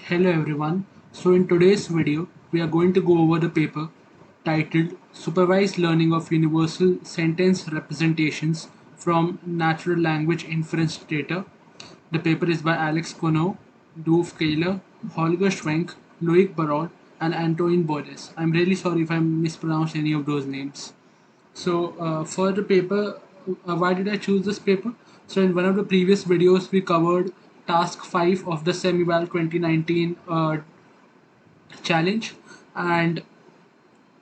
Hello everyone. So in today's video, we are going to go over the paper titled Supervised Learning of Universal Sentence Representations from Natural Language Inference Data. The paper is by Alex Kono, Doof Kaler, Holger Schwenk, Loic Barol, and Antoine Boris. I'm really sorry if I mispronounced any of those names. So for the paper, why did I choose this paper? So in one of the previous videos, we covered task 5 of the SemiVal 2019 challenge, and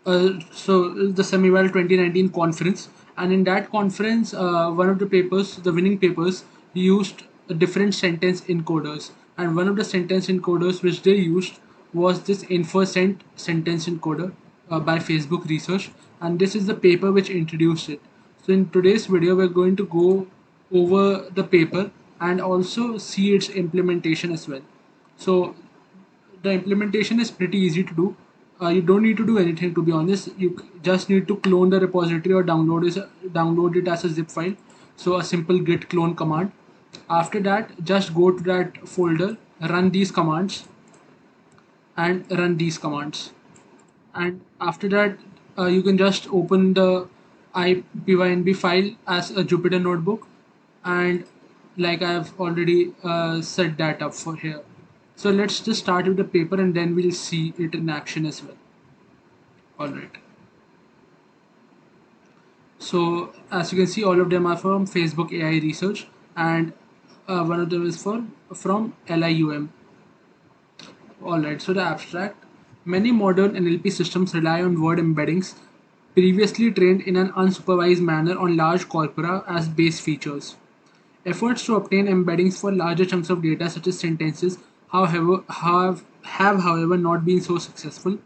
so the SemiVal 2019 conference. And in that conference, one of the papers, the winning papers, used different sentence encoders. And one of the sentence encoders which they used was this InfoSent sentence encoder by Facebook Research. And this is the paper which introduced it. So in today's video, we're going to go over the paper and also see its implementation as well. So the implementation is pretty easy to do. You don't need to do anything, to be honest. You just need to clone the repository or download it as a zip file. So a simple git clone command. After that, just go to that folder, run these commands, and run these commands. And after that, you can just open the ipynb file as a Jupyter notebook, and like I've already set that up for here. So let's just start with the paper and then we'll see it in action as well. Alright, so as you can see, all of them are from Facebook AI Research, and one of them is from LIUM. Alright, so the abstract. Many modern NLP systems rely on word embeddings previously trained in an unsupervised manner on large corpora as base features. Efforts to obtain embeddings for larger chunks of data, such as sentences, however not been so successful.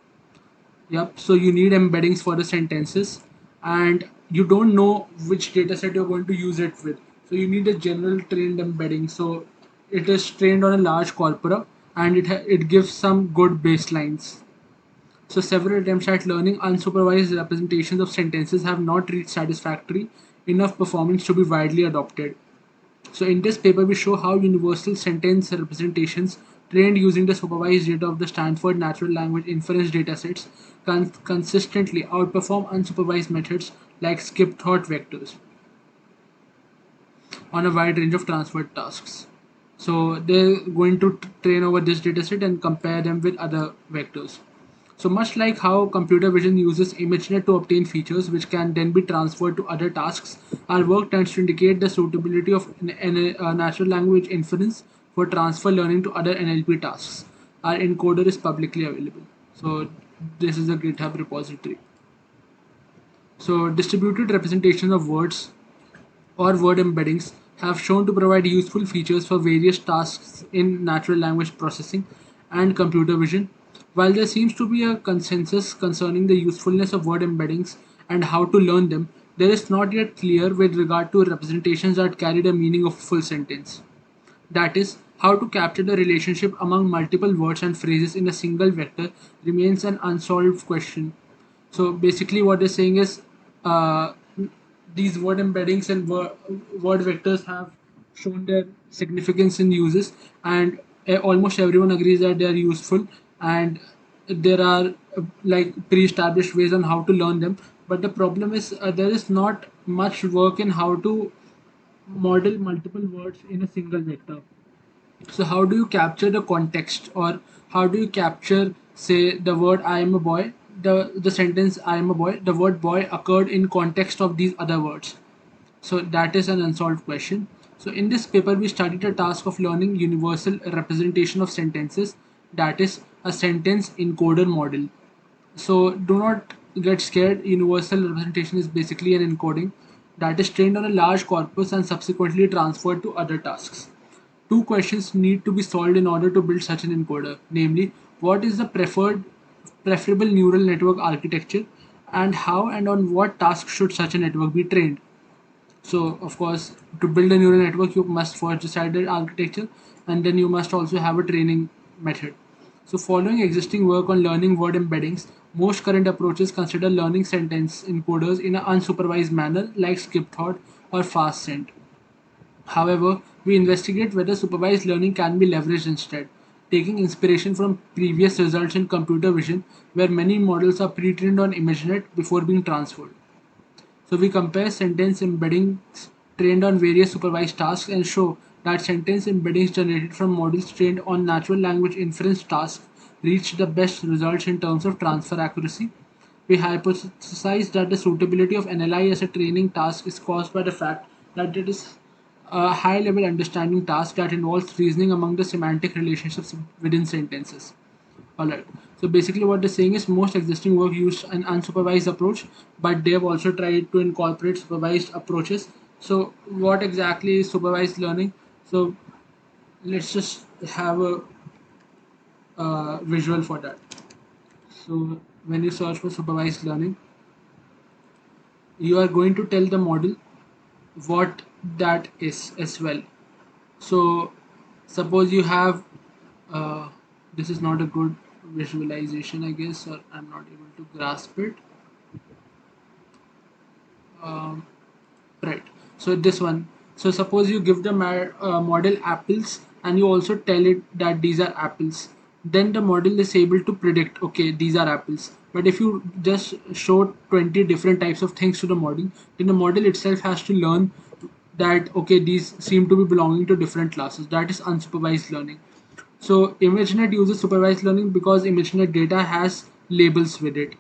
Yep, so you need embeddings for the sentences, and you don't know which dataset you're going to use it with. So you need a general trained embedding. So it is trained on a large corpora, and it gives some good baselines. So several attempts at learning unsupervised representations of sentences have not reached satisfactory enough performance to be widely adopted. So in this paper, we show how universal sentence representations trained using the supervised data of the Stanford Natural Language Inference datasets consistently outperform unsupervised methods like skip thought vectors on a wide range of transfer tasks. So they're going to train over this dataset and compare them with other vectors. So much like how computer vision uses ImageNet to obtain features which can then be transferred to other tasks, our work tends to indicate the suitability of natural language inference for transfer learning to other NLP tasks. Our encoder is publicly available. So this is a GitHub repository. So distributed representations of words or word embeddings have shown to provide useful features for various tasks in natural language processing and computer vision. While there seems to be a consensus concerning the usefulness of word embeddings and how to learn them, there is not yet clear with regard to representations that carry the meaning of a full sentence. That is, how to capture the relationship among multiple words and phrases in a single vector remains an unsolved question. So basically, what they're saying is uh, these word embeddings and word vectors have shown their significance in uses, and almost everyone agrees that they are useful, and there are like pre-established ways on how to learn them. But the problem is there is not much work in how to model multiple words in a single vector. So how do you capture the context, or how do you capture, say, the word I am a boy, the sentence I am a boy, the word boy occurred in context of these other words. So that is an unsolved question. So in this paper, we studied the task of learning universal representation of sentences, that is a sentence encoder model. So do not get scared. Universal representation is basically an encoding that is trained on a large corpus and subsequently transferred to other tasks. Two questions need to be solved in order to build such an encoder, namely, what is the preferable neural network architecture, and how and on what task should such a network be trained. So, of course, to build a neural network, you must first decide the architecture, and then you must also have a training method. So, following existing work on learning word embeddings, most current approaches consider learning sentence encoders in an unsupervised manner like skip thought or fast send. However, we investigate whether supervised learning can be leveraged instead. taking inspiration from previous results in computer vision, where many models are pre-trained on ImageNet before being transferred. So we compare sentence embeddings trained on various supervised tasks and show that sentence embeddings generated from models trained on natural language inference tasks reach the best results in terms of transfer accuracy. We hypothesize that the suitability of NLI as a training task is caused by the fact that it is a high level understanding task that involves reasoning among the semantic relationships within sentences. Alright. So basically what they're saying is most existing work used an unsupervised approach, but they have also tried to incorporate supervised approaches. So what exactly is supervised learning? So let's just have a visual for that. So when you search for supervised learning, you are going to tell the model what that is as well. So suppose you have this is not a good visualization, I guess, or I'm not able to grasp it. Um, right. So this one. So suppose you give the model apples and you also tell it that these are apples. Then the model is able to predict, okay, these are apples. But if you just show 20 different types of things to the model, then the model itself has to learn that, okay, these seem to be belonging to different classes. That is unsupervised learning. So ImageNet uses supervised learning because ImageNet data has labels with it.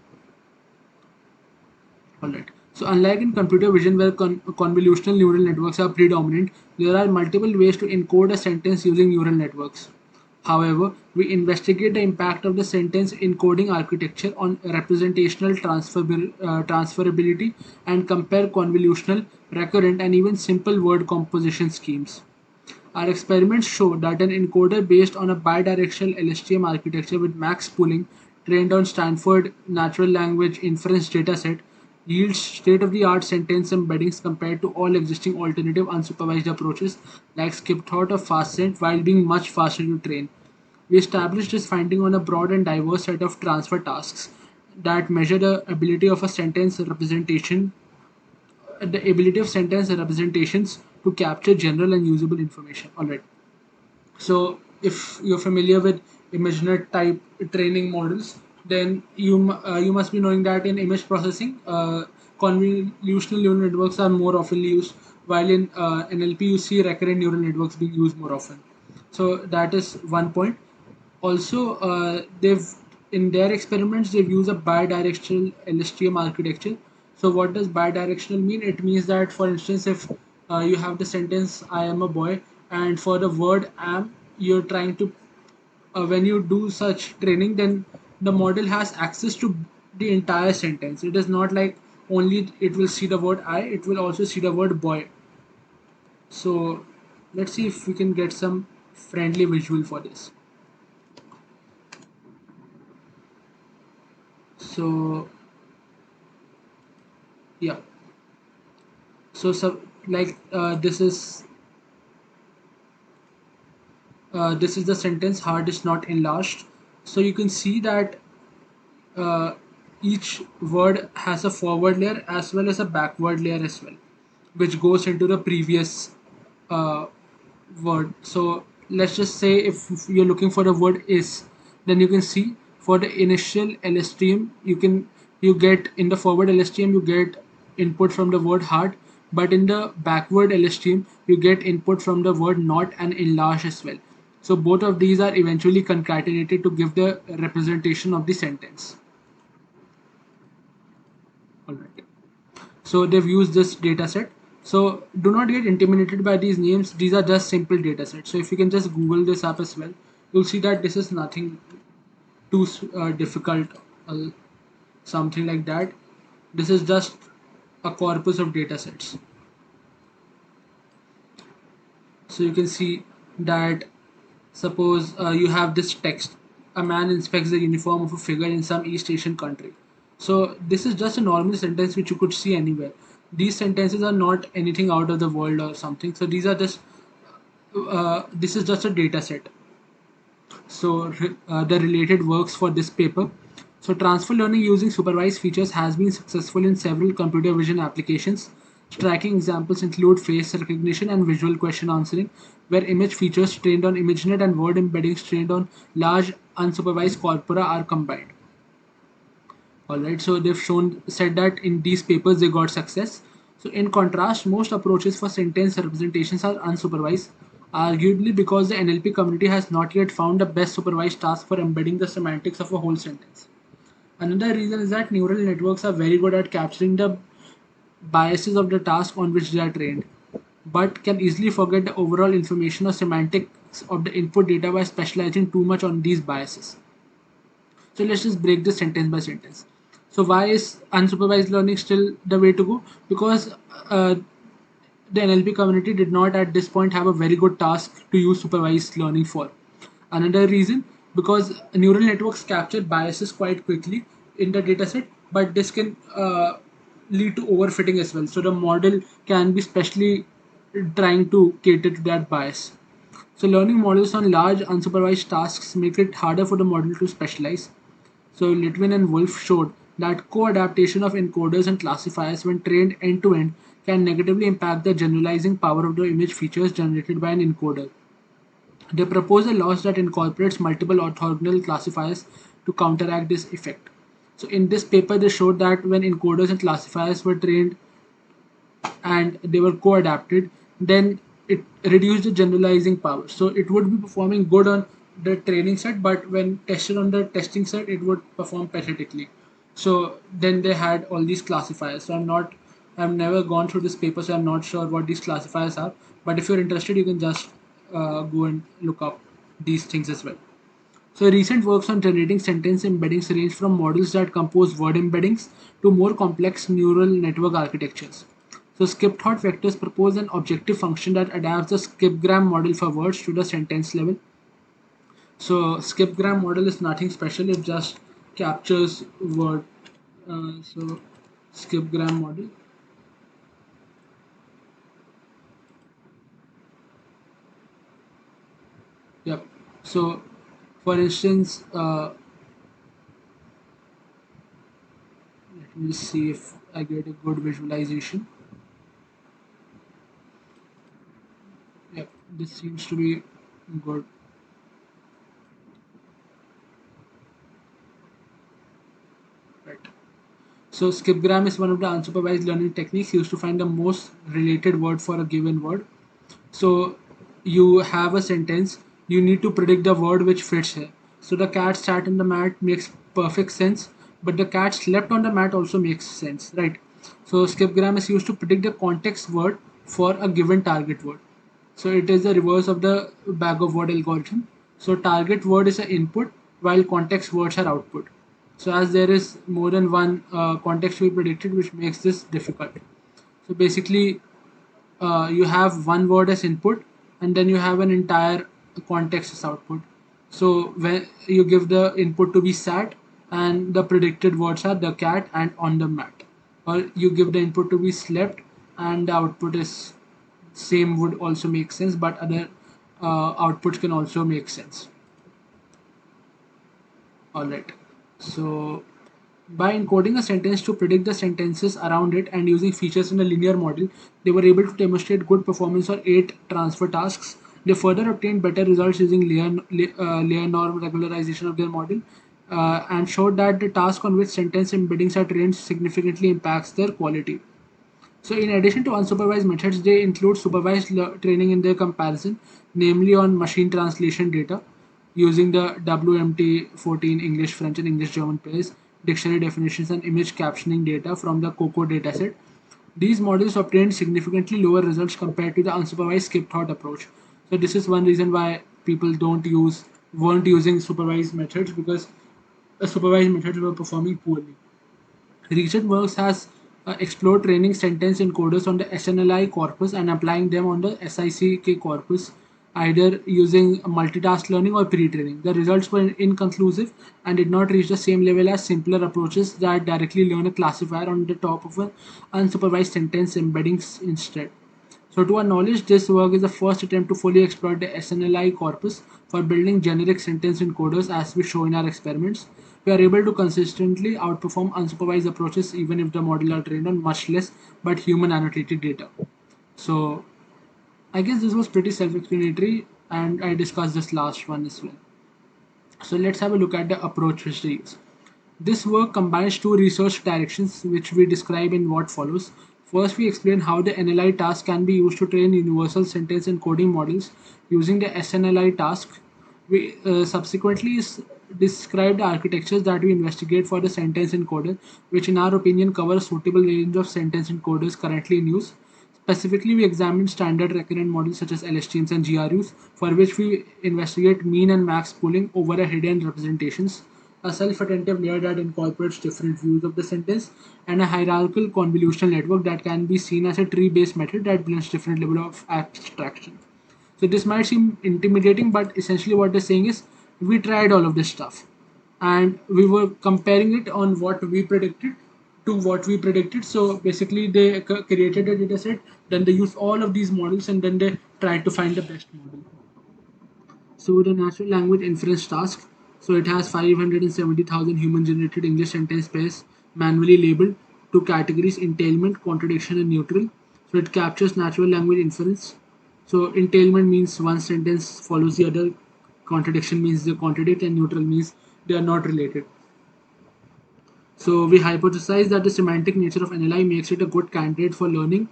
Alright. So unlike in computer vision where convolutional neural networks are predominant, there are multiple ways to encode a sentence using neural networks. However, we investigate the impact of the sentence encoding architecture on representational transferability and compare convolutional, recurrent, and even simple word composition schemes. Our experiments show that an encoder based on a bidirectional LSTM architecture with max pooling trained on Stanford Natural Language Inference dataset yields state-of-the-art sentence embeddings compared to all existing alternative unsupervised approaches like skipthought or fastsent while being much faster to train. We established this finding on a broad and diverse set of transfer tasks that measure the ability of a sentence representation the ability of sentence representations to capture general and usable information. Alright. So if you're familiar with ImageNet type training models, then you must be knowing that in image processing, convolutional neural networks are more often used, while in NLP you see recurrent neural networks being used more often. So that is one point. Also, they've in their experiments they've used a bidirectional LSTM architecture. So what does bidirectional mean? It means that, for instance, if you have the sentence "I am a boy," and for the word "am," you're trying to when you do such training, then the model has access to the entire sentence. It is not like only it will see the word "I," it will also see the word "boy." So let's see if we can get some friendly visual for this. So yeah, so like this is the sentence "heart is not enlarged." So you can see that uh, each word has a forward layer as well as a backward layer as well, which goes into the previous uh, word. So let's just say if you're looking for the word "is," then you can see for the initial LSTM you get in the forward LSTM you get input from the word "heart," but in the backward LSTM you get input from the word "not" and "enlarged" as well. So both of these are eventually concatenated to give the representation of the sentence. Alright. So they've used this data set. So do not get intimidated by these names. These are just simple data sets. So if you can just Google this up as well, you'll see that this is nothing too difficult, uh, something like that. This is just a corpus of data sets. So you can see that suppose you have this text. A man inspects the uniform of a figure in some East Asian country. So this is just a normal sentence which you could see anywhere. These sentences are not anything out of the world or something. So these are just this is just a data set. So the related works for this paper. So transfer learning using supervised features has been successful in several computer vision applications Striking examples include face recognition and visual question answering, where image features trained on ImageNet and word embeddings trained on large unsupervised corpora are combined. Alright, so they've said that in these papers they got success. So in contrast, most approaches for sentence representations are unsupervised, arguably because the NLP community has not yet found the best supervised task for embedding the semantics of a whole sentence. Another reason is that neural networks are very good at capturing the biases of the task on which they are trained, but can easily forget the overall information or semantics of the input data by specializing too much on these biases. So let's just break this sentence by sentence. So why is unsupervised learning still the way to go? Because the NLP community did not at this point have a very good task to use supervised learning for. Another reason, because neural networks capture biases quite quickly in the dataset, but this can lead to overfitting as well. So the model can be specially trying to cater to that bias. So learning models on large unsupervised tasks make it harder for the model to specialize. So Litvin and Wolf showed that co-adaptation of encoders and classifiers when trained end-to-end can negatively impact the generalizing power of the image features generated by an encoder. They propose a loss that incorporates multiple orthogonal classifiers to counteract this effect. So in this paper, they showed that when encoders and classifiers were trained and they were co-adapted, then it reduced the generalizing power. So it would be performing good on the training set, but when tested on the testing set, it would perform pathetically. So then they had all these classifiers. So I've never gone through this paper, so I'm not sure what these classifiers are. But if you're interested, you can just go and look up these things as well. So recent works on generating sentence embeddings range from models that compose word embeddings to more complex neural network architectures. So skip-thought vectors propose an objective function that adapts the skipgram model for words to the sentence level. So skipgram model is nothing special, it just captures word. So skipgram model. Yep. So for instance, let me see if I get a good visualization. Yep, this seems to be good. Right. So skipgram is one of the unsupervised learning techniques used to find the most related word for a given word. So you have a sentence, you need to predict the word which fits here. So the cat sat on the mat makes perfect sense, but the cat slept on the mat also makes sense, right? So skipgram is used to predict the context word for a given target word. So it is the reverse of the bag of word algorithm. So target word is an input while context words are output. So as there is more than one context to be predicted, which makes this difficult. So basically, you have one word as input and then you have an entire context as output. So when you give the input to be sat and the predicted words are the cat and on the mat, or you give the input to be slept and the output is same would also make sense, but other outputs can also make sense. All right. So by encoding a sentence to predict the sentences around it and using features in a linear model, they were able to demonstrate good performance on 8 transfer tasks. They further obtained better results using layer norm regularization of their model and showed that the task on which sentence embeddings are trained significantly impacts their quality. So, in addition to unsupervised methods, they include supervised training in their comparison, namely on machine translation data using the WMT14 English, French, and English German pairs, dictionary definitions, and image captioning data from the COCO dataset. These models obtained significantly lower results compared to the unsupervised skip thought approach. So, this is one reason why people weren't using supervised methods because supervised methods were performing poorly. Recent works has explored training sentence encoders on the SNLI corpus and applying them on the SICK corpus, either using multitask learning or pre-training. The results were inconclusive and did not reach the same level as simpler approaches that directly learn a classifier on the top of an unsupervised sentence embeddings instead. So, to our knowledge, this work is the first attempt to fully exploit the SNLI corpus, For building generic sentence encoders, as we show in our experiments, we are able to consistently outperform unsupervised approaches even if the model are trained on much less but human annotated data. So I guess this was pretty self-explanatory, and I discussed this last one as well. So let's have a look at the approach which they use. This work combines two research directions which we describe in what follows. First, we explain how the NLI task can be used to train universal sentence encoding models using the SNLI task. We subsequently describe the architectures that we investigate for the sentence encoder, which in our opinion cover a suitable range of sentence encoders currently in use. Specifically, we examine standard recurrent models such as LSTMs and GRUs, for which we investigate mean and max pooling over a hidden representations, a self-attentive layer that incorporates different views of the sentence, and a hierarchical convolutional network that can be seen as a tree-based method that blends different level of abstraction. So this might seem intimidating, but essentially what they're saying is we tried all of this stuff and we were comparing it on what we predicted to what we predicted. So basically they created a data set, then they used all of these models and then they tried to find the best model. So the natural language inference task, so it has 570,000 human generated English sentence pairs manually labeled to categories entailment, contradiction, and neutral. So it captures natural language inference. So entailment means one sentence follows the other, contradiction means they contradict, and neutral means they are not related. So we hypothesize that the semantic nature of NLI makes it a good candidate for learning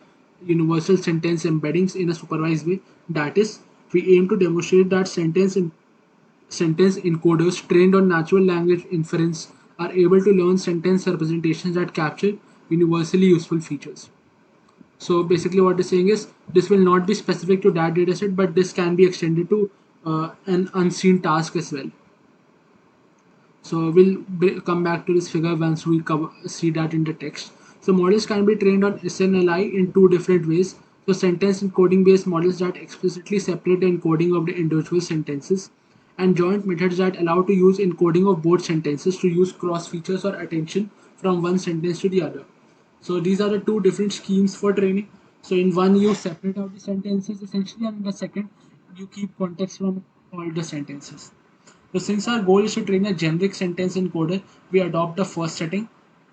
universal sentence embeddings in a supervised way. That is, we aim to demonstrate that sentence encoders trained on natural language inference are able to learn sentence representations that capture universally useful features. So basically what they're saying is this will not be specific to that dataset, but this can be extended to an unseen task as well. So we'll come back to this figure once we see that in the text. So models can be trained on SNLI in two different ways. So sentence encoding based models that explicitly separate the encoding of the individual sentences, and joint methods that allow to use encoding of both sentences to use cross features or attention from one sentence to the other. So these are the two different schemes for training. So in one you separate out the sentences essentially, and in the second you keep context from all the sentences. So since our goal is to train a generic sentence encoder, we adopt the first setting.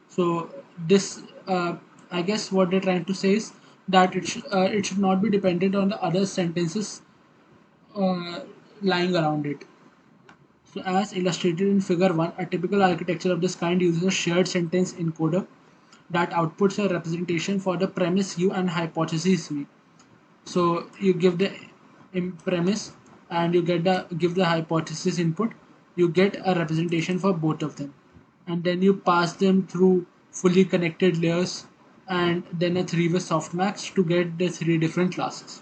So this, I guess, what they're trying to say is that it should not be dependent on the other sentences uh, lying around it. So as illustrated in Figure 1, a typical architecture of this kind uses a shared sentence encoder that outputs a representation for the premise U and hypothesis V. So you give the premise and you get the give the hypothesis input, you get a representation for both of them, and then you pass them through fully connected layers and then a three-way softmax to get the three different classes.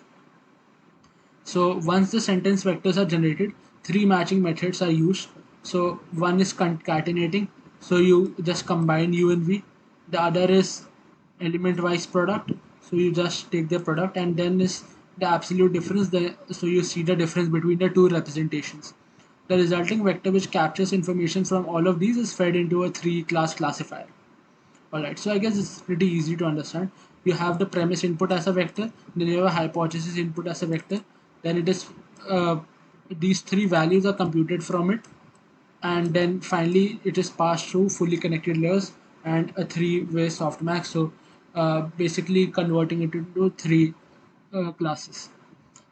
So once the sentence vectors are generated, three matching methods are used. So one is concatenating, so you just combine U and V. The other is element wise product, so you just take the product, and then is the absolute difference, so you see the difference between the two representations. The resulting vector, which captures information from all of these, is fed into a three class classifier. Alright, so I guess it's pretty easy to understand. You have the premise input as a vector, then you have a hypothesis input as a vector, then it is these three values are computed from it, and then finally it is passed through fully connected layers and a three-way softmax. So basically converting it into three classes.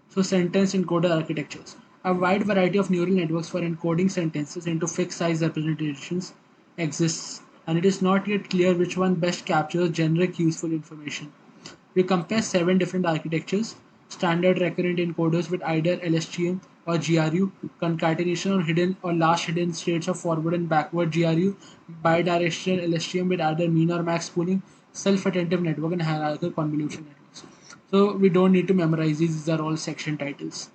So sentence encoder architectures. A wide variety of neural networks for encoding sentences into fixed size representations exists, and it is not yet clear which one best captures generic useful information. We compare 7 different architectures: standard recurrent encoders with either LSTM or GRU, concatenation or hidden or last hidden states of forward and backward GRU, bidirectional LSTM with either mean or max pooling, self-attentive network, and hierarchical convolution networks. So we don't need to memorize these are all section titles.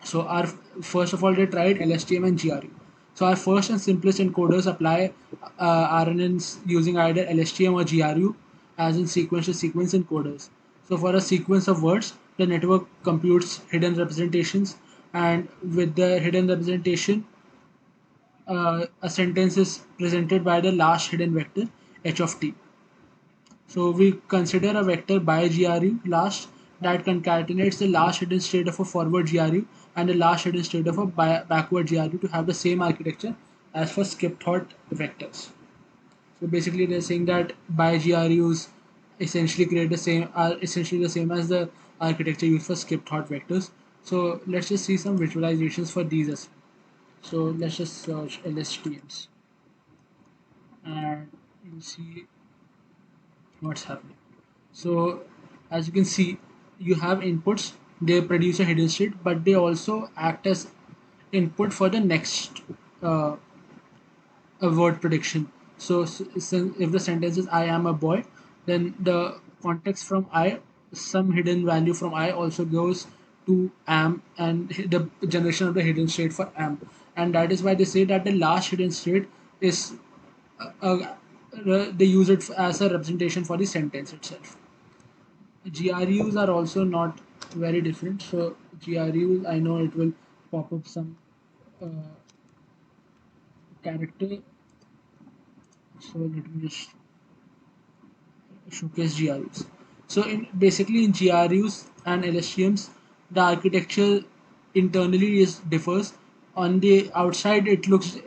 So our first of all they tried LSTM and GRU. So our first and simplest encoders apply RNNs using either LSTM or GRU as in sequence to sequence encoders. So for a sequence of words, the network computes hidden representations, and with the hidden representation, a sentence is presented by the last hidden vector h of t. So we consider a vector by GRU last that concatenates the last hidden state of a forward GRU and the last hidden state of a backward GRU to have the same architecture as for skip thought vectors. So basically, they're saying that bi-GRUs essentially create the same are essentially the same as the architecture used for skip thought vectors. So let's just see some visualizations for these as well. So let's just search LSTMs and you'll see what's happening. So as you can see, you have inputs. They produce a hidden state, but they also act as input for the next uh, a word prediction. So, if the sentence is "I am a boy," then the context from "I," some hidden value from "I" also goes to "am," and the generation of the hidden state for "am," and that is why they say that the last hidden state is they use it as a representation for the sentence itself. GRUs are also not very different. So GRUs, I know it will pop up some uh, character. So let me just showcase GRUs. So basically in GRUs and LSTMs, the architecture internally is differs. On the outside, it looks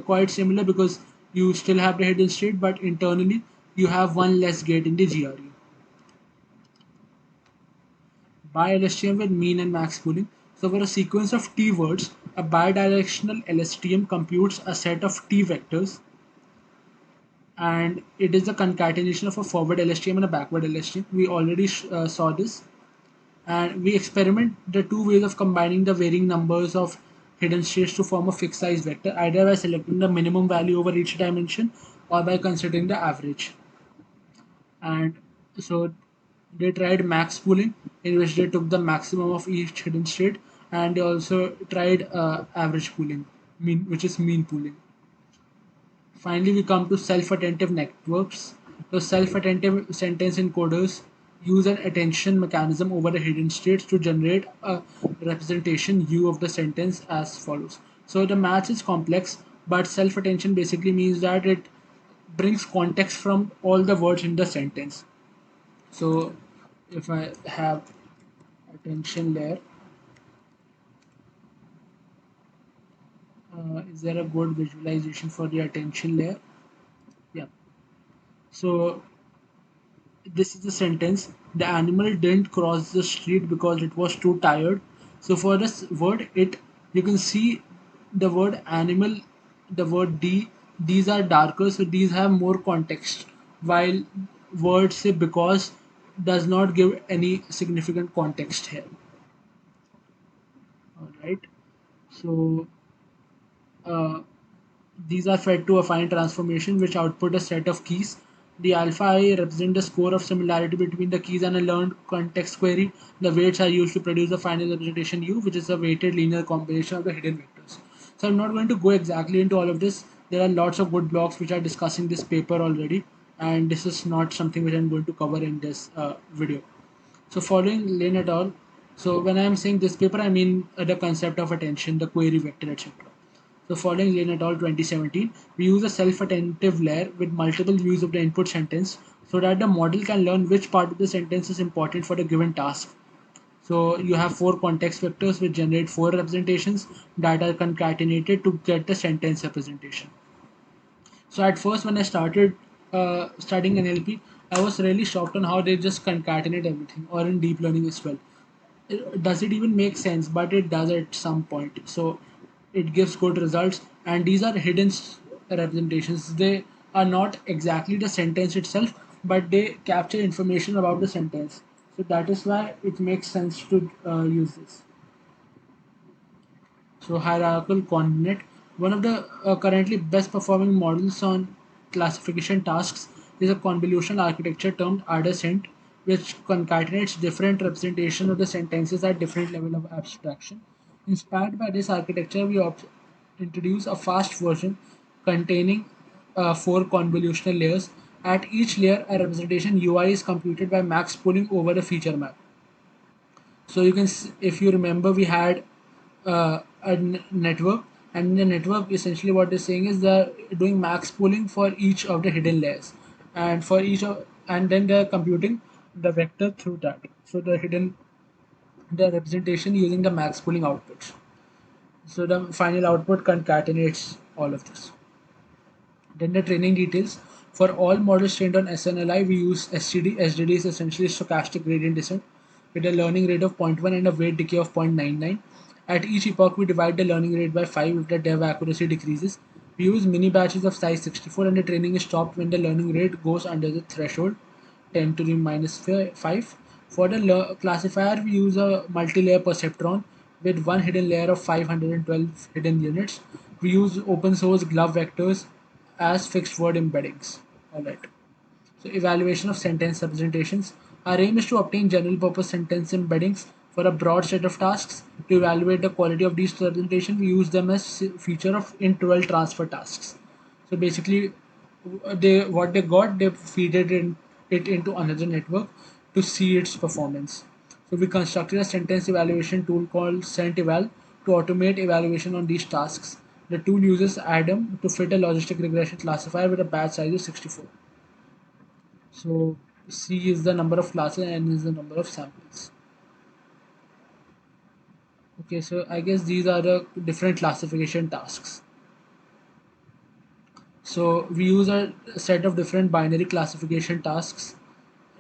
quite similar because you still have the hidden state, but internally you have one less gate in the GRU. By LSTM with mean and max pooling. So for a sequence of t words, a bidirectional LSTM computes a set of t vectors, and it is the concatenation of a forward LSTM and a backward LSTM. We already saw this, and we experiment the two ways of combining the varying numbers of hidden states to form a fixed size vector, either by selecting the minimum value over each dimension or by considering the average. And so they tried max pooling, in which they took the maximum of each hidden state, and they also tried average pooling, which is mean pooling. Finally, we come to self-attentive networks. The self-attentive sentence encoders use an attention mechanism over the hidden states to generate a representation U of the sentence as follows. So the match is complex, but self-attention basically means that it brings context from all the words in the sentence. So if I have attention layer, is there a good visualization for the attention layer? Yeah. So this is the sentence. The animal didn't cross the street because it was too tired. So for this word, it you can see the word animal, the word d. These are darker, so these have more context. While words say because does not give any significant context here. All right. So uh, these are fed to a fine transformation which output a set of keys. The alpha I represent the score of similarity between the keys and a learned context query. The weights are used to produce the final representation U, which is a weighted linear combination of the hidden vectors. So I'm not going to go exactly into all of this. There are lots of good blogs which are discussing this paper already, and this is not something which I'm going to cover in this video. So following Lane et al. So when I am saying this paper, I mean the concept of attention, the query vector, etc. So following Lane et al. 2017, we use a self-attentive layer with multiple views of the input sentence so that the model can learn which part of the sentence is important for the given task. So you have four context vectors which generate four representations that are concatenated to get the sentence representation. So at first, when I started studying NLP, I was really shocked on how they just concatenate everything, or in deep learning as well. Does it even make sense? But it does at some point. So it gives good results, and these are hidden representations. They are not exactly the sentence itself, but they capture information about the sentence. So that is why it makes sense to use this. So hierarchical coordinate, one of the currently best performing models on classification tasks is a convolutional architecture termed ADASCENT, which concatenates different representations of the sentences at different level of abstraction. Inspired by this architecture, we introduce a fast version containing four convolutional layers. At each layer, a representation UI is computed by max pooling over the feature map. So you can, if you remember, we had network, and in the network, essentially what they're saying is they're doing max pooling for each of the hidden layers, and for each of, and then they're computing the vector through that. So the representation using the max pooling outputs. So the final output concatenates all of this. Then the training details. For all models trained on SNLI, we use SGD. SGD is essentially stochastic gradient descent with a learning rate of zero point 0.1 and a weight decay of 0.99. At each epoch, we divide the learning rate by 5 if the dev accuracy decreases. We use mini batches of size 64 and the training is stopped when the learning rate goes under the threshold 10 to the minus 5. For the classifier, we use a multi-layer perceptron with one hidden layer of 512 hidden units. We use open source glove vectors as fixed word embeddings. Alright. So evaluation of sentence representations. Our aim is to obtain general purpose sentence embeddings for a broad set of tasks. To evaluate the quality of these representations, we use them as feature of interval transfer tasks. So basically, they feed it into another network to see its performance. So we constructed a sentence evaluation tool called SentEval to automate evaluation on these tasks. The tool uses Adam to fit a logistic regression classifier with a batch size of 64. So C is the number of classes, N is the number of samples. Okay, so I guess these are the different classification tasks. So we use a set of different binary classification tasks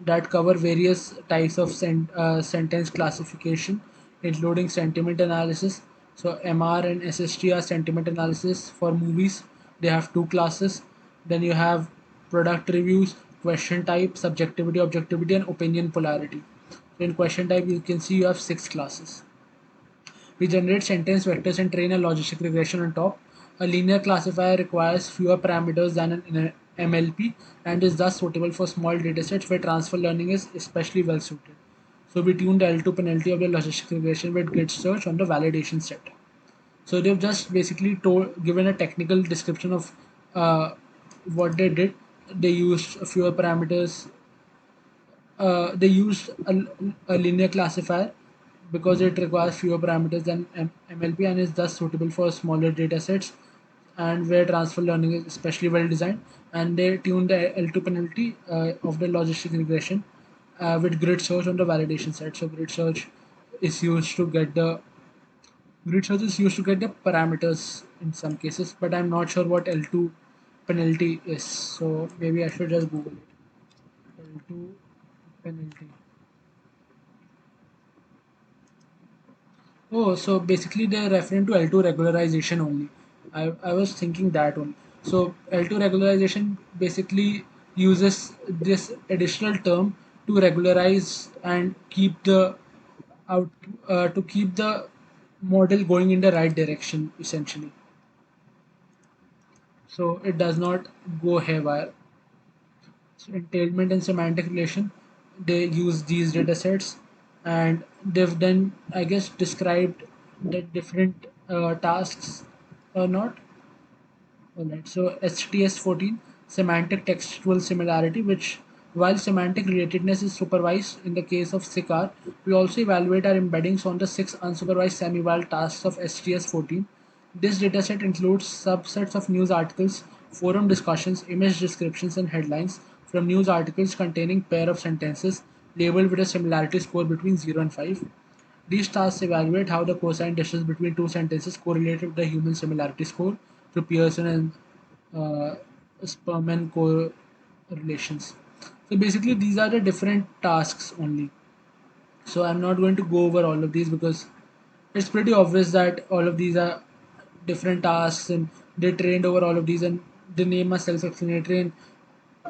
that cover various types of sentence classification, including sentiment analysis. So MR and SST are sentiment analysis for movies. They have two classes. Then you have product reviews, question type, subjectivity, objectivity, and opinion polarity. So in question type, you can see you have six classes. We generate sentence vectors and train a logistic regression on top. A linear classifier requires fewer parameters than an MLP and is thus suitable for small datasets where transfer learning is especially well suited. So we tune the L2 penalty of the logistic regression with grid search on the validation set. So they've just basically given a technical description of what they did. They used fewer parameters. They used a linear classifier because it requires fewer parameters than MLP and is thus suitable for smaller data sets and where transfer learning is especially well designed. And they tuned the L2 penalty of the logistic regression with grid search on the validation set. So grid search is used to get the parameters in some cases, but I'm not sure what L2 penalty is. So maybe I should just Google it. L2 penalty. Oh, so basically they're referring to L2 regularization only. I was thinking that one. So L2 regularization basically uses this additional term to regularize and keep the out to keep the model going in the right direction essentially. So it does not go haywire. So entailment and semantic relation, they use these data sets and they've then, I guess, described the different tasks or not. Alright, so STS14, semantic textual similarity, which while semantic relatedness is supervised in the case of SICAR, we also evaluate our embeddings on the six unsupervised semi-val tasks of STS14. This dataset includes subsets of news articles, forum discussions, image descriptions, and headlines from news articles containing pair of sentences labeled with a similarity score between 0 and 5. These tasks evaluate how the cosine distance between two sentences correlated with the human similarity score through Pearson and uh, Sperman correlations. So basically, these are the different tasks only. So I'm not going to go over all of these because it's pretty obvious that all of these are different tasks and they trained over all of these and the name are self-explanatory and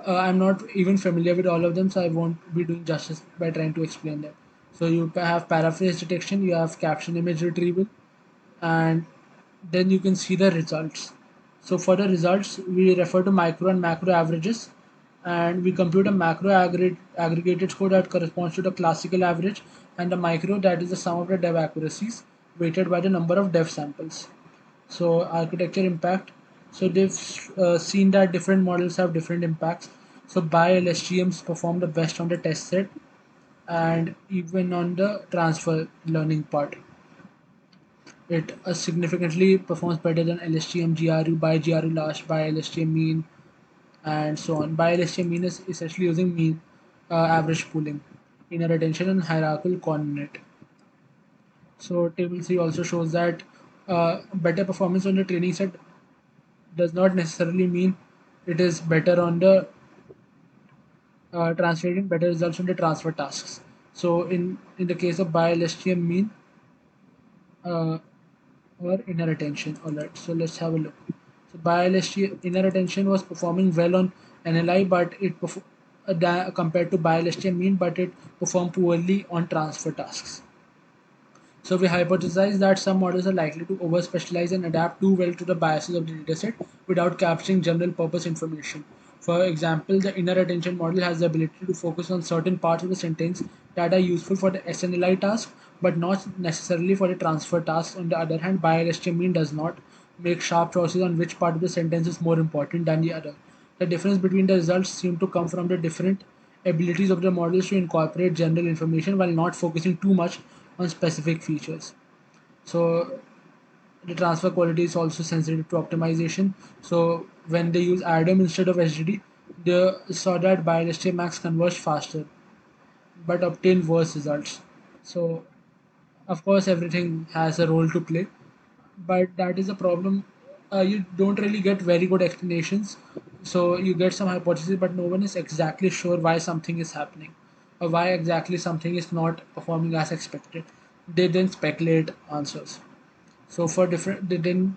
I'm not even familiar with all of them, so I won't be doing justice by trying to explain them. So you have paraphrase detection, you have caption image retrieval, and then you can see the results. So for the results, we refer to micro and macro averages, and we compute a macro aggregated score that corresponds to the classical average, and the micro that is the sum of the dev accuracies weighted by the number of dev samples. So architecture impact. So they've seen that different models have different impacts. So BiLSTMs perform the best on the test set and even on the transfer learning part. It significantly performs better than LSTM, GRU, by GRU last, by LSTM mean, and so on. By LSTM mean is essentially using mean average pooling. inner retention, and hierarchical coordinate. So table 3 also shows that better performance on the training set does not necessarily mean it is better on the translating better results from the transfer tasks. So in the case of BILSTM mean uh, or inner retention. Alright, so let's have a look. So BILSTM inner retention was performing well on NLI, but compared to BILSTM mean, but it performed poorly on transfer tasks. So we hypothesize that some models are likely to over-specialize and adapt too well to the biases of the dataset without capturing general-purpose information. For example, the inner attention model has the ability to focus on certain parts of the sentence that are useful for the SNLI task, but not necessarily for the transfer task. On the other hand, BILSTMean does not make sharp choices on which part of the sentence is more important than the other. The difference between the results seem to come from the different abilities of the models to incorporate general information while not focusing too much on specific features. So the transfer quality is also sensitive to optimization. So when they use ADAM instead of HDD, they saw that BILST Max converged faster but obtained worse results. So of course everything has a role to play, but that is a problem. You don't really get very good explanations, so you get some hypotheses but no one is exactly sure why something is happening or why exactly something is not performing as expected. They then speculate answers. So for different, they then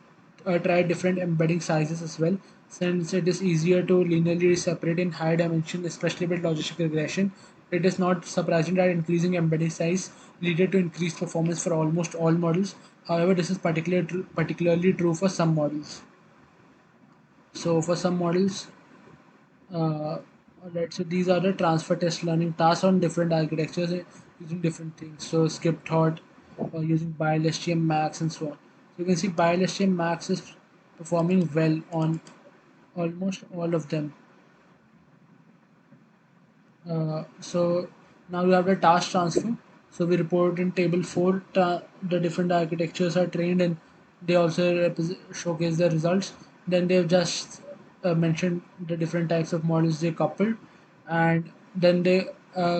try different embedding sizes as well, since it is easier to linearly separate in high dimension, especially with logistic regression. It is not surprising that increasing embedding size leaded to increased performance for almost all models. However, this is particularly true for some models. So for some models, uh, alright, so these are the transfer test learning tasks on different architectures using different things. So skip thought, using BILSTM Max and so on. So you can see BILSTM Max is performing well on almost all of them. So now we have the task transfer. So we report in table 4 the different architectures are trained and they also showcase the results. Then they've just mentioned the different types of models they coupled, and then they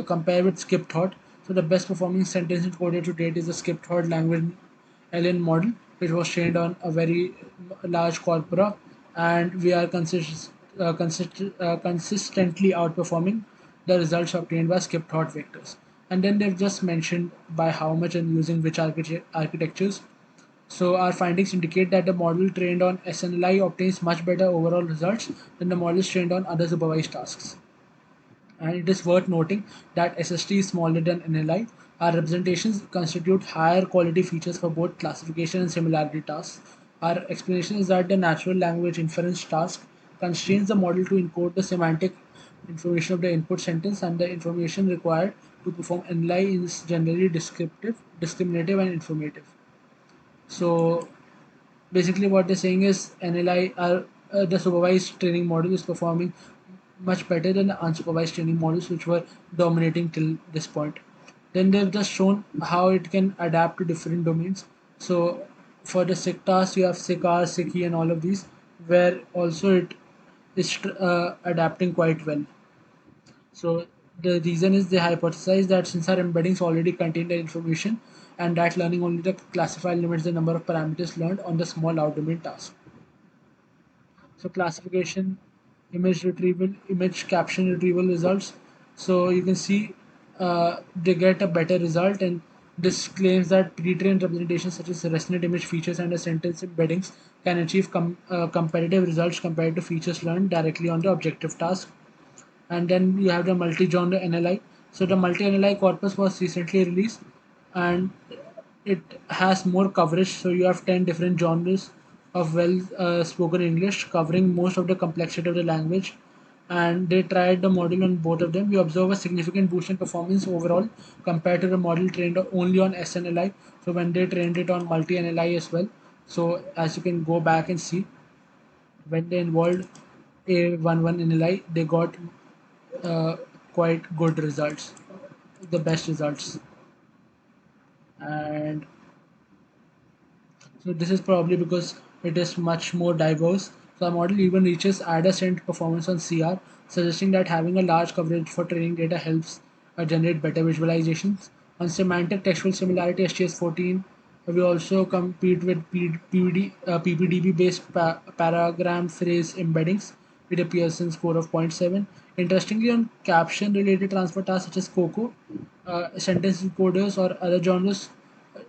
compare with skip thought. So the best performing sentence encoded to date is the skip thought language LN model, which was trained on a very large corpora, and we are consistently outperforming the results obtained by skip thought vectors. And then they've just mentioned by how much and using which architectures. So our findings indicate that the model trained on SNLI obtains much better overall results than the models trained on other supervised tasks. And it is worth noting that SST is smaller than NLI. Our representations constitute higher quality features for both classification and similarity tasks. Our explanation is that the natural language inference task constrains the model to encode the semantic information of the input sentence, and the information required to perform NLI is generally descriptive, discriminative, and informative. So basically what they're saying is NLI are the supervised training model is performing much better than the unsupervised training models which were dominating till this point. Then they've just shown how it can adapt to different domains. So for the SIG task you have SIGR, SIGI and all of these, where also it is adapting quite well. So the reason is they hypothesize that since our embeddings already contain the information and that learning only the classifier limits the number of parameters learned on the small out-domain task. So classification, image retrieval, image caption retrieval results. So you can see they get a better result, and this claims that pre-trained representations such as resonant image features and the sentence embeddings can achieve competitive results compared to features learned directly on the objective task. And then you have the multi-genre NLI. So the multi-NLI corpus was recently released, and it has more coverage. So you have 10 different genres of well spoken English covering most of the complexity of the language. And they tried the model on both of them. You observe a significant boost in performance overall compared to the model trained only on SNLI. So when they trained it on multi NLI as well. So as you can go back and see, when they involved A11 NLI, they got uh, quite good results, the best results. And so this is probably because it is much more diverse. So our model even reaches adjacent performance on CR, suggesting that having a large coverage for training data helps generate better visualizations. On semantic textual similarity, STS14, we also compete with PPDB based paragram phrase embeddings with a Pearson score of zero point 0.7. Interestingly, on caption related transfer tasks such as COCO, sentence encoders, or other genres,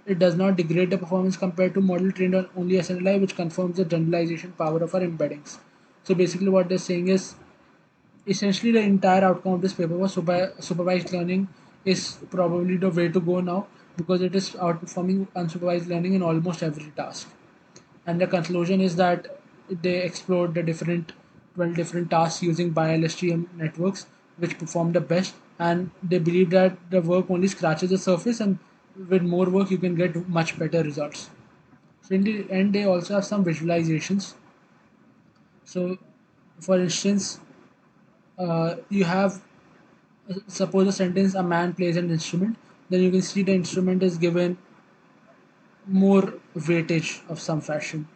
it does not degrade the performance compared to model trained on only SNLI, which confirms the generalization power of our embeddings. So basically, what they're saying is essentially the entire outcome of this paper was supervised learning is probably the way to go now because it is outperforming unsupervised learning in almost every task. And the conclusion is that they explored the 12 different tasks using BiLSTM networks which perform the best, and they believe that the work only scratches the surface, and with more work you can get much better results. So in the end they also have some visualizations. So for instance, you have suppose a sentence, a man plays an instrument, then you can see the instrument is given more weightage of some fashion,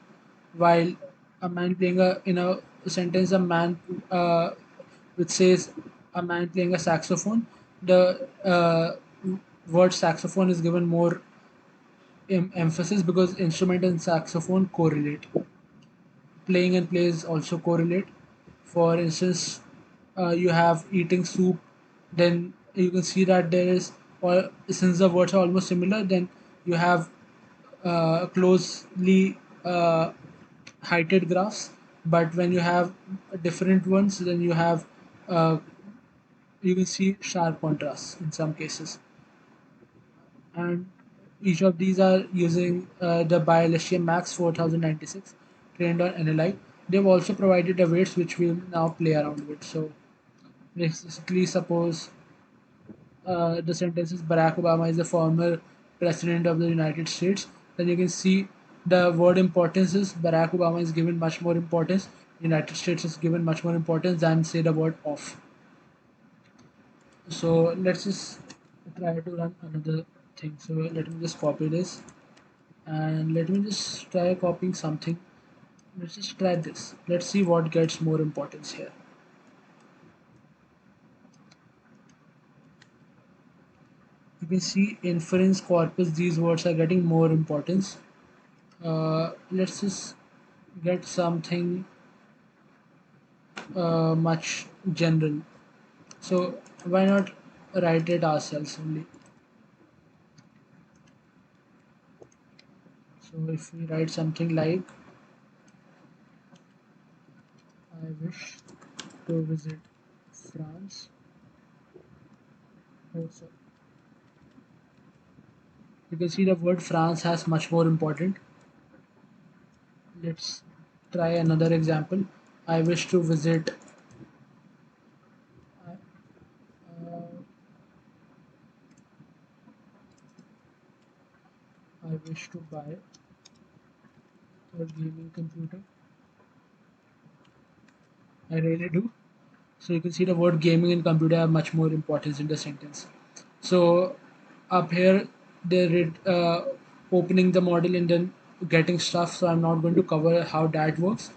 while a man playing a in a sentence, a man which says a man playing a saxophone, the word saxophone is given more emphasis because instrument and saxophone correlate. Playing and plays also correlate. For instance, you have eating soup, then you can see that there is, or since the words are almost similar, then you have closely heighted graphs. But when you have different ones, then uh, you can see sharp contrasts in some cases. And each of these are using the BiLSTM Max 4096 trained on NLI. They've also provided the weights which we'll now play around with. So basically, suppose the sentence is Barack Obama is the former president of the United States, then you can see the word importance is Barack Obama is given much more importance, United States is given much more importance than say the word off. So let's just try to run another thing. So let me just copy this and let me just try copying something. Let's just try this. Let's see what gets more importance here. You can see inference corpus, these words are getting more importance. Let's just get something much general. So why not write it ourselves only? So if we write something like I wish to visit France. Oh, sorry. You can see the word France has much more important. Let's try another example. I wish to visit. Uh, I wish to buy a gaming computer. I really do. So you can see the word gaming and computer have much more importance in the sentence. So up here they're opening the model and then getting stuff. So I'm not going to cover how that works,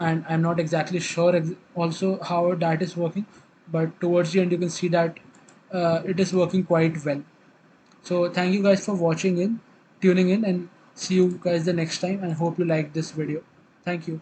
and I'm not exactly sure also how that is working. But towards the end you can see that it is working quite well. So thank you guys for tuning in, and see you guys the next time. And hope you like this video. Thank you.